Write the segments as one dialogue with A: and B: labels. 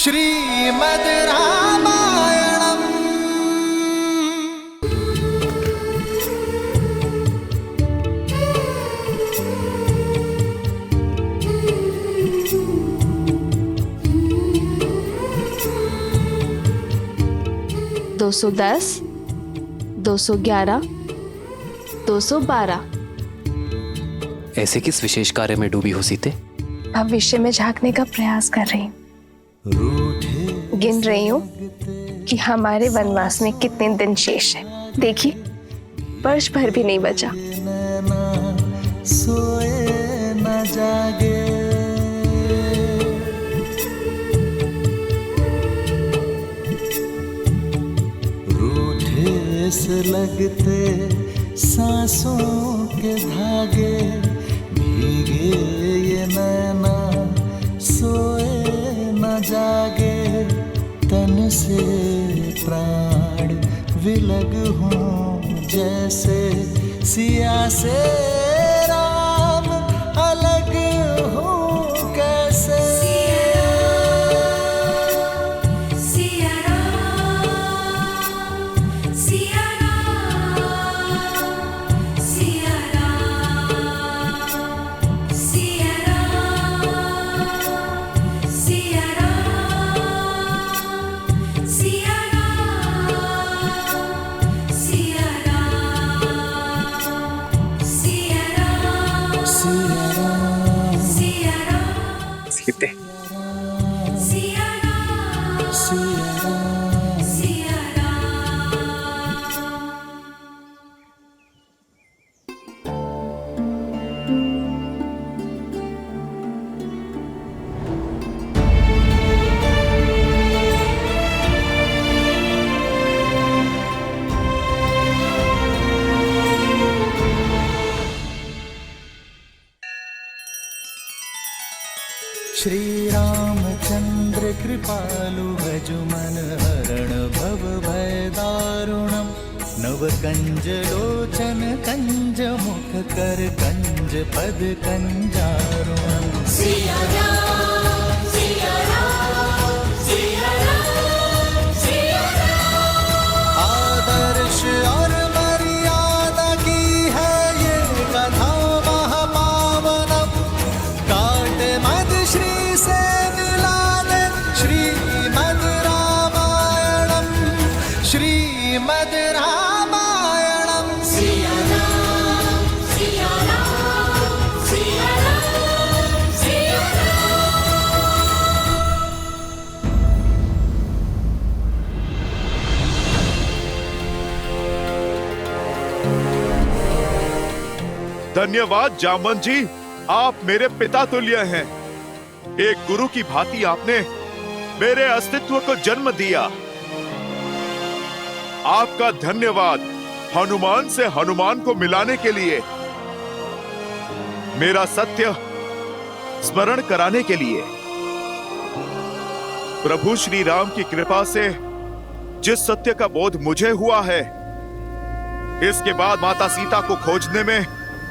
A: श्रीमद् रामायणम्।
B: दो 210, 211, 212।
C: ऐसे किस विशेष कार्य में डूबी हो सीते?
B: भविष्य में झांकने का प्रयास कर रही हूँ। गिन रही हूँ कि हमारे वनवास में कितने दिन शेष है। देखिए, वर्ष भर भी नहीं बचा।
A: सोए न जागे, रूठे से लगते सांसों के धागे, भीगे ये नैना सोए न जागे, तन से प्राण विलग हों जैसे सिया से राम अलग हों कैसे।
D: सिया राम, सिया राम, सिया राम, सिया राम, सिया राम, सिया
C: सीते,
A: श्री रामचंद्र कृपालु भजुमन हरण भव भय दारुणम, नव कंज लोचन कंज मुख कर कंज पद कंजारुणम।
D: सिया राम, सिया राम, सिया राम, सिया राम।
A: आदर्श और मर्यादा की है ये कथा महापावनम, काट मद श्री से मिला दे श्रीमद् रामायणम, श्रीमद् रामायणम।
D: सिया राम, सिया राम, सिया राम, सिया
E: धन्यवाद जामवंत जी, आप मेरे पिता तुल्य हैं। एक गुरु की भांति आपने मेरे अस्तित्व को जन्म दिया। आपका धन्यवाद हनुमान से हनुमान को मिलाने के लिए, मेरा सत्य स्मरण कराने के लिए। प्रभु श्री राम की कृपा से जिस सत्य का बोध मुझे हुआ है, इसके बाद माता सीता को खोजने में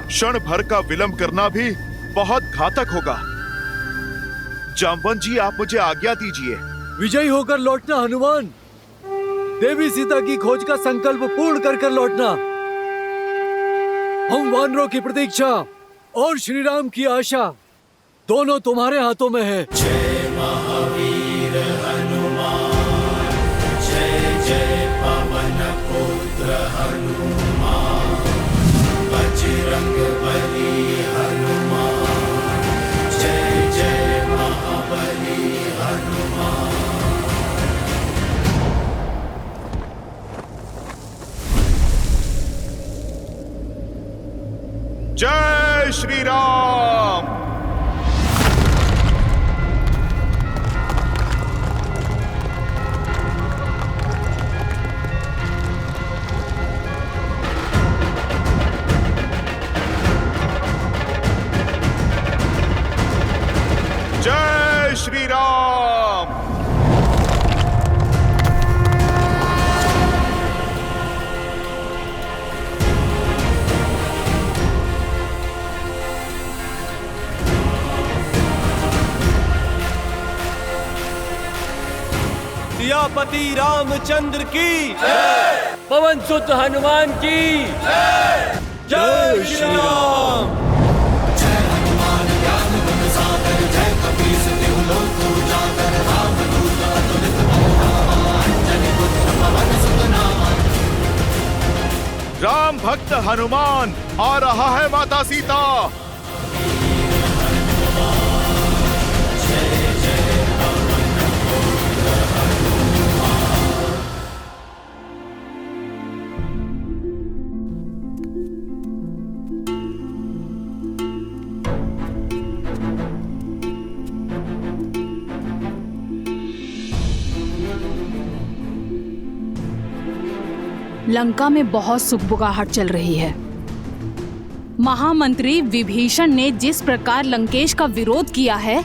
E: क्षण भर का विलंब करना भी बहुत घातक होगा। जामवंत जी, आप मुझे आज्ञा दीजिए।
F: विजयी होकर लौटना हनुमान, देवी सीता की खोज का संकल्प पूर्ण कर कर लौटना। हम वानरों की प्रतीक्षा और श्री राम की आशा दोनों तुम्हारे हाथों में है।
A: जय महावीर हनुमान, जय जय पवन पुत्र हनुमान, बजरंग बली हनुमान, जय जय महाबली हनुमान।
E: जय श्री राम।
F: सियापति रामचंद्र की जय, पवन सुत हनुमान की जय, जय श्री राम।
E: राम भक्त हनुमान आ रहा है माता सीता।
G: लंका में बहुत सुगबुगाहट चल रही है। महामंत्री विभीषण ने जिस प्रकार लंकेश का विरोध किया है,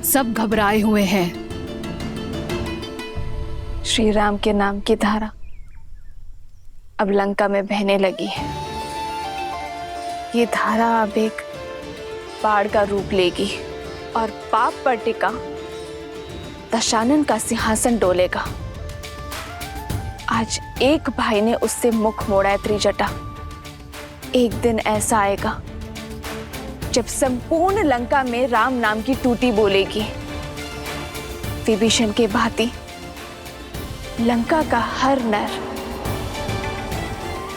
G: सब घबराए हुए हैं।
B: श्री राम के नाम की धारा अब लंका में बहने लगी है। ये धारा अब एक बाढ़ का रूप लेगी और पाप पर टिका दशानन का सिंहासन डोलेगा। आज एक भाई ने उससे मुख मोड़ा है त्रिजटा। एक दिन ऐसा आएगा जब संपूर्ण लंका में राम नाम की टूटी बोलेगी। विभीषण के भांति लंका का हर नर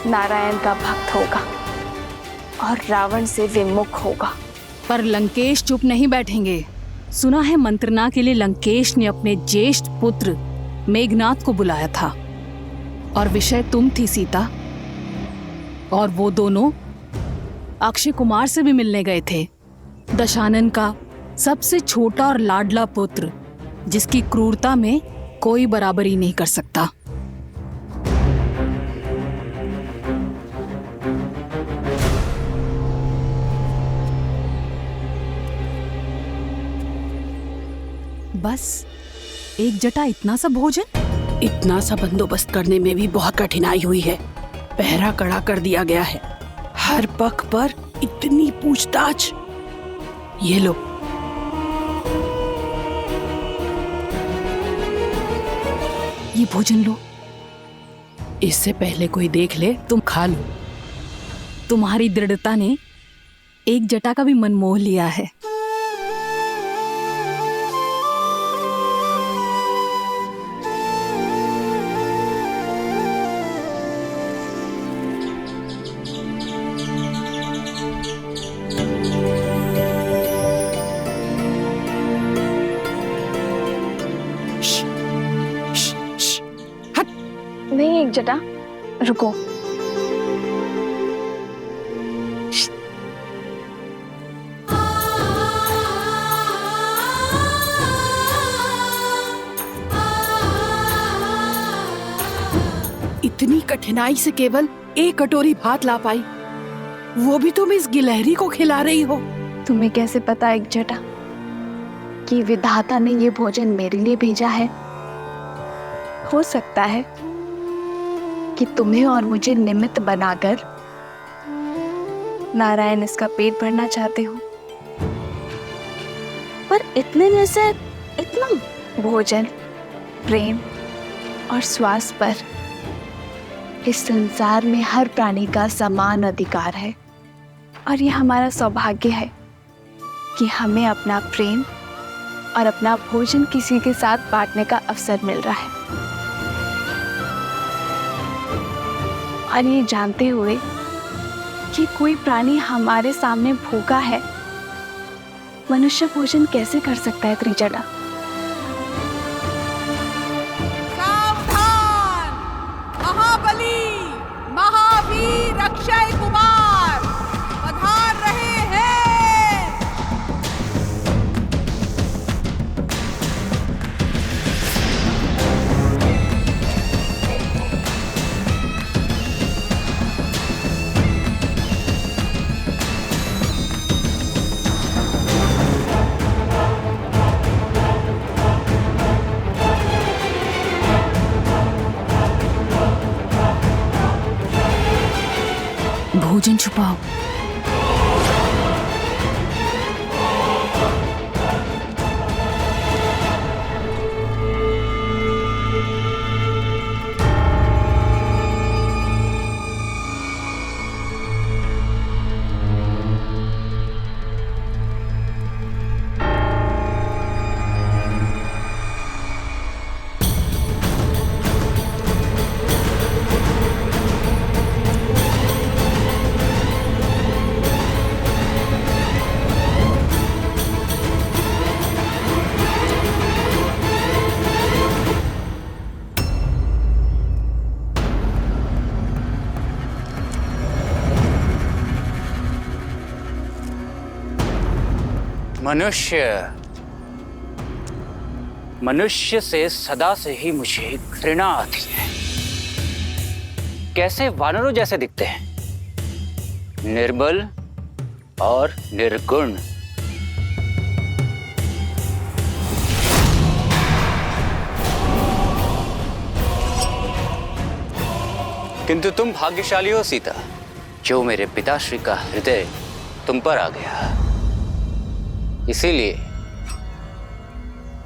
B: नारायण का भक्त होगा और रावण से विमुख होगा।
G: पर लंकेश चुप नहीं बैठेंगे। सुना है मंत्रणा के लिए लंकेश ने अपने ज्येष्ठ पुत्र मेघनाथ को बुलाया था और विषय तुम थी सीता, और वो दोनों अक्षय कुमार से भी मिलने गए थे। दशानन का सबसे छोटा और लाडला पुत्र, जिसकी क्रूरता में कोई बराबरी नहीं कर सकता। बस एक जटा इतना सा भोजन,
H: इतना सा बंदोबस्त करने में भी बहुत कठिनाई हुई है। पहरा कड़ा कर दिया गया है, हर पख पर इतनी पूछताछ। ये लो,
G: ये भोजन लो।
H: इससे पहले कोई देख ले तुम खा लो।
G: तुम्हारी दृढ़ता ने एक जटा का भी मन मोह लिया है।
B: नहीं एक जटा, रुको।
H: इतनी कठिनाई से केवल एक कटोरी भात ला पाई, वो भी तुम इस गिलहरी को खिला रही हो।
B: तुम्हें कैसे पता एक जटा कि विधाता ने ये भोजन मेरे लिए भेजा है? हो सकता है कि तुम्हें और मुझे निमित्त बनाकर नारायण इसका पेट भरना चाहते हो। पर इतने में से इतना भोजन, प्रेम और श्वास पर इस संसार में हर प्राणी का समान अधिकार है। और ये हमारा सौभाग्य है कि हमें अपना प्रेम और अपना भोजन किसी के साथ बांटने का अवसर मिल रहा है। और ये जानते हुए कि कोई प्राणी हमारे सामने भूखा है, मनुष्य भोजन कैसे कर सकता है त्रिजटा?
I: सावधान! महाबली महावीर अक्षय कुमार पधार रहे हैं।
G: भोजन छुपाओ।
C: मनुष्य से सदा से ही मुझे घृणा आती है। कैसे वानरों जैसे दिखते हैं, निर्बल और निर्गुण। किंतु तुम भाग्यशाली हो सीता, जो मेरे पिताश्री का हृदय तुम पर आ गया। इसीलिए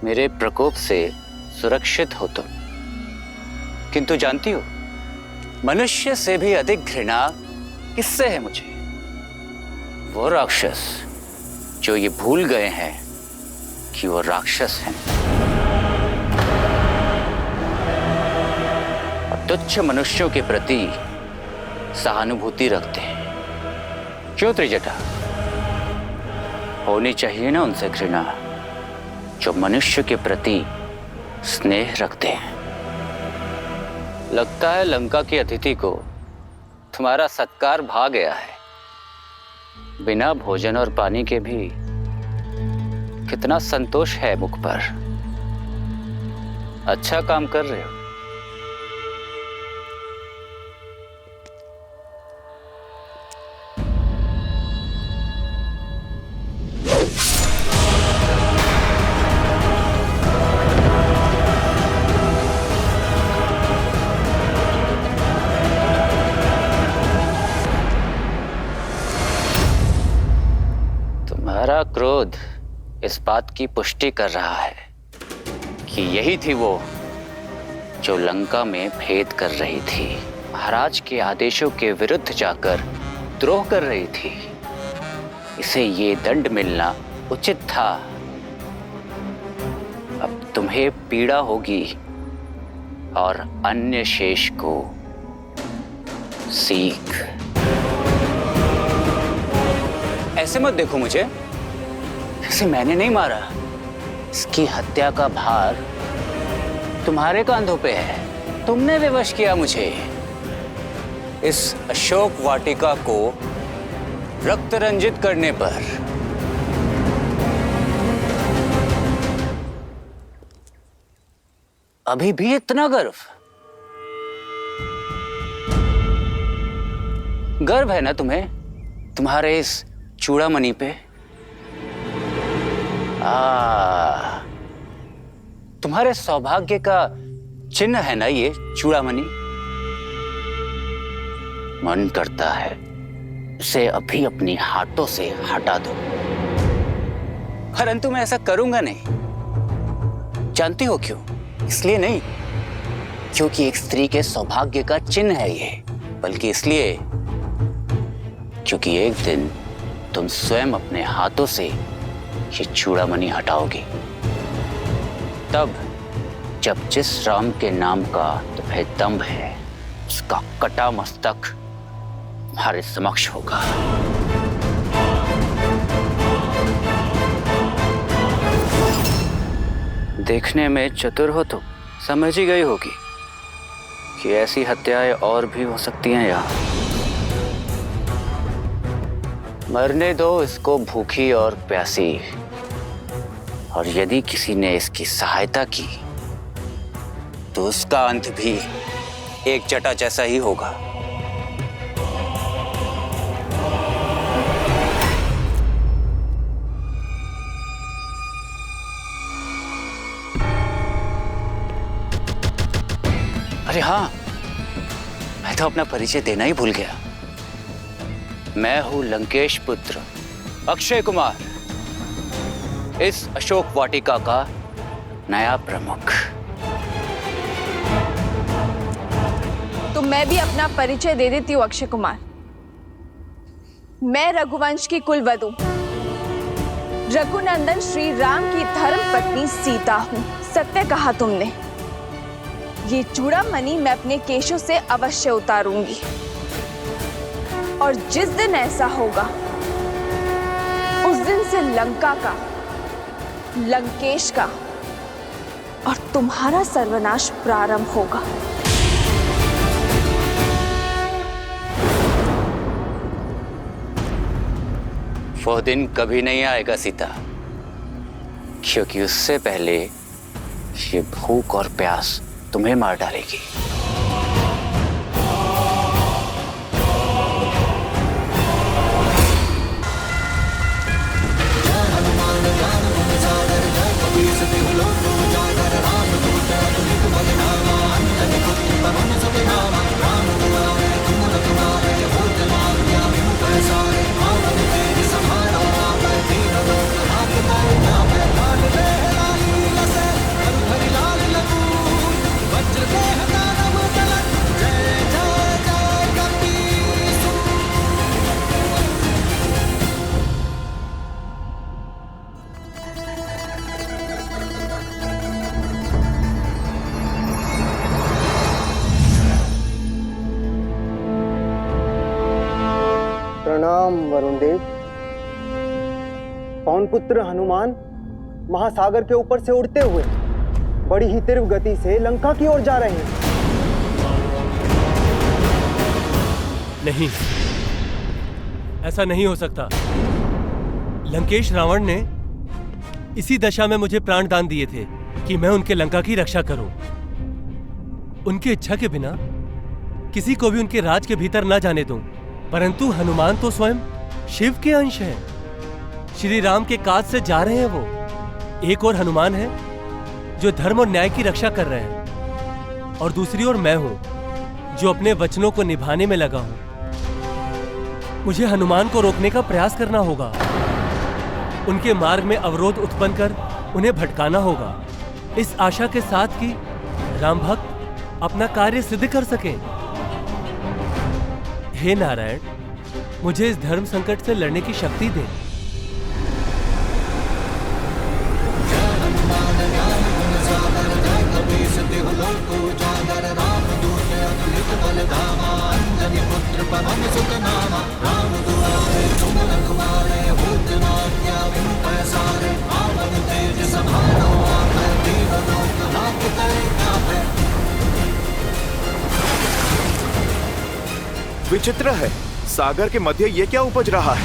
C: मेरे प्रकोप से सुरक्षित हो तुम। किंतु जानती हो, मनुष्य से भी अधिक घृणा किससे है मुझे? वो राक्षस जो ये भूल गए हैं कि वो राक्षस हैं और तुच्छ मनुष्यों के प्रति सहानुभूति रखते हैं। क्यों त्रिजटा? होनी चाहिए ना उनसे घृणा जो मनुष्य के प्रति स्नेह रखते हैं। लगता है लंका की अतिथि को तुम्हारा सत्कार भा गया है। बिना भोजन और पानी के भी कितना संतोष है मुख पर। अच्छा काम कर रहे हो। तुम्हारा क्रोध इस बात की पुष्टि कर रहा है कि यही थी वो जो लंका में भेद कर रही थी, महाराज के आदेशों के विरुद्ध जाकर द्रोह कर रही थी। इसे ये दंड मिलना उचित था। अब तुम्हें पीड़ा होगी और अन्य शेष को सीख। ऐसे मत देखो मुझे, इसे मैंने नहीं मारा। इसकी हत्या का भार तुम्हारे कांधों पे है। तुमने विवश किया मुझे। इस अशोक वाटिका को रक्त रंजित करने पर अभी भी इतना गर्व? गर्व है ना तुम्हें तुम्हारे इस चूड़ामणि पे? तुम्हारे सौभाग्य का चिन्ह है ना ये चूड़ामणि? मन करता है इसे अभी अपनी हाथों से हटा दो, परंतु मैं ऐसा करूंगा नहीं। जानती हो क्यों? इसलिए नहीं क्योंकि एक स्त्री के सौभाग्य का चिन्ह है ये, बल्कि इसलिए क्योंकि एक दिन तुम स्वयं अपने हाथों से ये चूड़ामणि हटाओगी। तब जब जिस राम के नाम का तुम्हें दम्भ है, उसका कटा मस्तक तुम्हारे समक्ष होगा। देखने में चतुर हो तो समझ ही गई होगी कि ऐसी हत्याएं और भी हो सकती हैं यहाँ। मरने दो इसको भूखी और प्यासी, और यदि किसी ने इसकी सहायता की तो उसका अंत भी एक जटा जैसा ही होगा। अरे हाँ, मैं तो अपना परिचय देना ही भूल गया। मैं हूं लंकेश पुत्र अक्षय कुमार, इस अशोक वाटिका का नया प्रमुख।
B: तो मैं भी अपना परिचय दे देती हूँ अक्षय कुमार। मैं रघुवंश की कुलवधू रघुनंदन श्री राम की धर्म पत्नी सीता हूँ। सत्य कहा तुमने। ये चूड़ामणि मैं अपने केशों से अवश्य उतारूंगी, और जिस दिन ऐसा होगा उस दिन से लंका का, लंकेश का और तुम्हारा सर्वनाश प्रारंभ होगा।
C: वो दिन कभी नहीं आएगा सीता। क्योंकि उससे पहले ये भूख और प्यास तुम्हें मार डालेगी।
J: प्रणाम वरुण देव। पवन पुत्र हनुमान महासागर के ऊपर से उड़ते हुए बड़ी ही तीव्र गति से लंका की ओर जा रहे हैं।
F: नहीं, ऐसा नहीं हो सकता। लंकेश रावण ने इसी दशा में मुझे प्राण दान दिए थे कि मैं उनके लंका की रक्षा करूं। उनकी इच्छा के बिना किसी को भी उनके राज के भीतर न जाने दूं। परंतु हनुमान तो स्वयं शिव के अंश हैं। श्री राम के काज से जा रहे हैं वो। एक और हनुमान है जो धर्म और न्याय की रक्षा कर रहे हैं, और दूसरी ओर मैं हूं जो अपने वचनों को निभाने में लगा हूं। मुझे हनुमान को रोकने का प्रयास करना होगा, उनके मार्ग में अवरोध उत्पन्न कर उन्हें भटकाना होगा, इस आशा के साथ कि राम भक्त अपना कार्य सिद्ध कर सकें। हे नारायण, मुझे इस धर्म संकट से लड़ने की शक्ति दें।
E: विचित्र है, सागर के मध्य ये क्या उपज रहा है?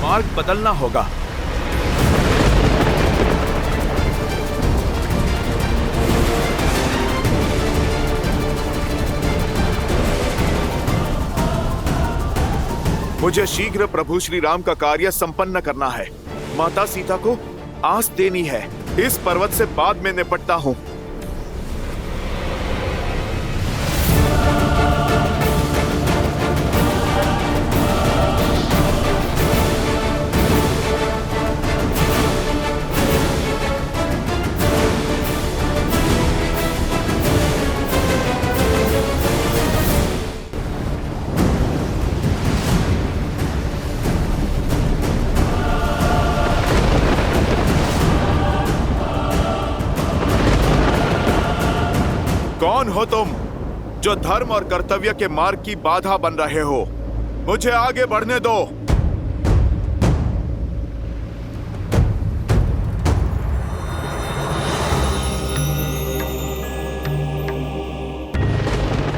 E: मार्ग बदलना होगा। मुझे शीघ्र प्रभु श्री राम का कार्य संपन्न करना है। माता सीता को आस देनी है। इस पर्वत से बाद में निपटता हूं। कौन हो तुम जो धर्म और कर्तव्य के मार्ग की बाधा बन रहे हो? मुझे आगे बढ़ने दो।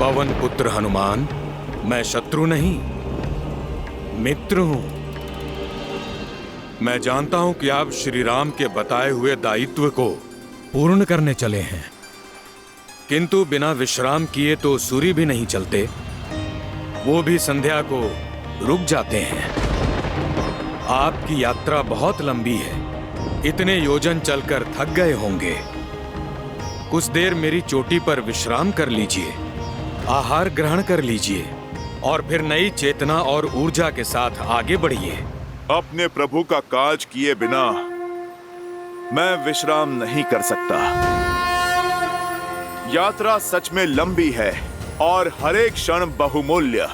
K: पवन पुत्र हनुमान, मैं शत्रु नहीं, मित्र हूं। मैं जानता हूं कि आप श्री राम के बताए हुए दायित्व को पूर्ण करने चले हैं, किंतु बिना विश्राम किए तो सूर्य भी नहीं चलते, वो भी संध्या को रुक जाते हैं। आपकी यात्रा बहुत लंबी है, इतने योजन चलकर थक गए होंगे। कुछ देर मेरी चोटी पर विश्राम कर लीजिए, आहार ग्रहण कर लीजिए और फिर नई चेतना और ऊर्जा के साथ आगे बढ़िए।
E: अपने प्रभु का काज किए बिना मैं विश्राम नहीं कर सकता। यात्रा सच में लंबी है और हर एक क्षण बहुमूल्य।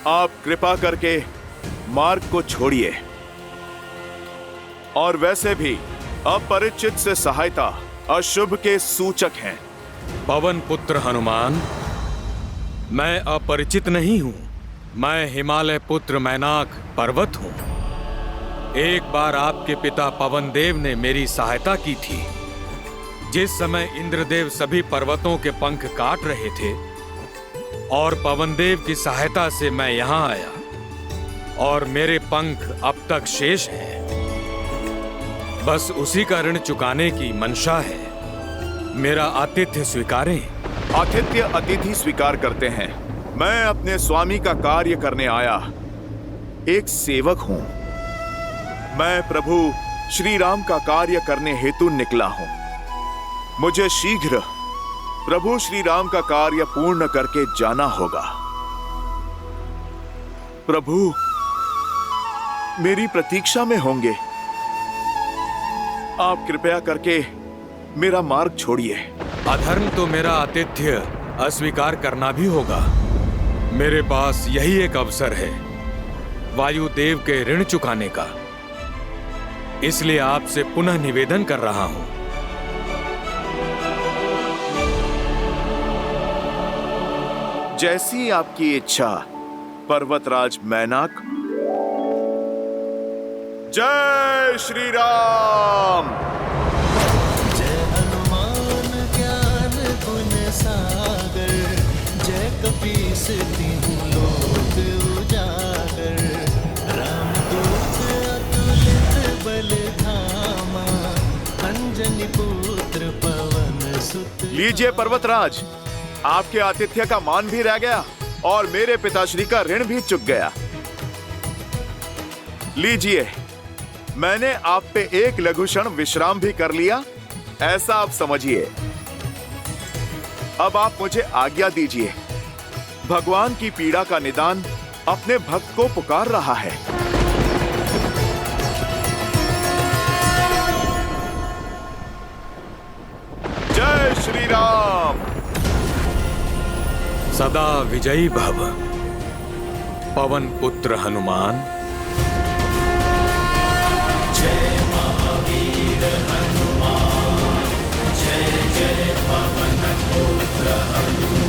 E: आप कृपा करके मार्ग को छोड़िए। और वैसे भी अपरिचित से सहायता अशुभ के सूचक हैं।
K: पवन पुत्र हनुमान, मैं अपरिचित नहीं हूं। मैं हिमालय पुत्र मैनाक पर्वत हूं। एक बार आपके पिता पवन देव ने मेरी सहायता की थी जिस समय इंद्रदेव सभी पर्वतों के पंख काट रहे थे और पवनदेव की सहायता से मैं यहाँ आया और मेरे पंख अब तक शेष हैं, बस उसी का ऋण चुकाने की मंशा है। मेरा आतिथ्य स्वीकारें।
E: आतिथ्य अतिथि स्वीकार करते हैं। मैं अपने स्वामी का कार्य करने आया एक सेवक हूं। मैं प्रभु श्री राम का कार्य करने हेतु निकला हूं। मुझे शीघ्र प्रभु श्री राम का कार्य पूर्ण करके जाना होगा। प्रभु मेरी प्रतीक्षा में होंगे। आप कृपया करके मेरा मार्ग छोड़िए।
K: अधर्म तो मेरा आतिथ्य अस्वीकार करना भी होगा। मेरे पास यही एक अवसर है वायुदेव के ऋण चुकाने का, इसलिए आपसे पुनः निवेदन कर रहा हूं।
E: जैसी आपकी इच्छा पर्वतराज मैनाक। जय श्री राम।
A: जय हनुमान ज्ञान गुण सागर, जय कपीस तिहु लोक उजागर। रामदूत अतुलित बल धामा, अंजनी पुत्र पवन सुत।
E: लीजिए पर्वतराज, आपके आतिथ्य का मान भी रह गया और मेरे पिताश्री का ऋण भी चुक गया। लीजिए, मैंने आप पे एक लघु क्षण विश्राम भी कर लिया, ऐसा आप समझिए। अब आप मुझे आज्ञा दीजिए। भगवान की पीड़ा का निदान अपने भक्त को पुकार रहा है। जय श्री राम।
K: सदा विजयी भव पवन पुत्र हनुमान।
A: जय महावीर हनुमान, जय जय पवन पुत्र हनुमान।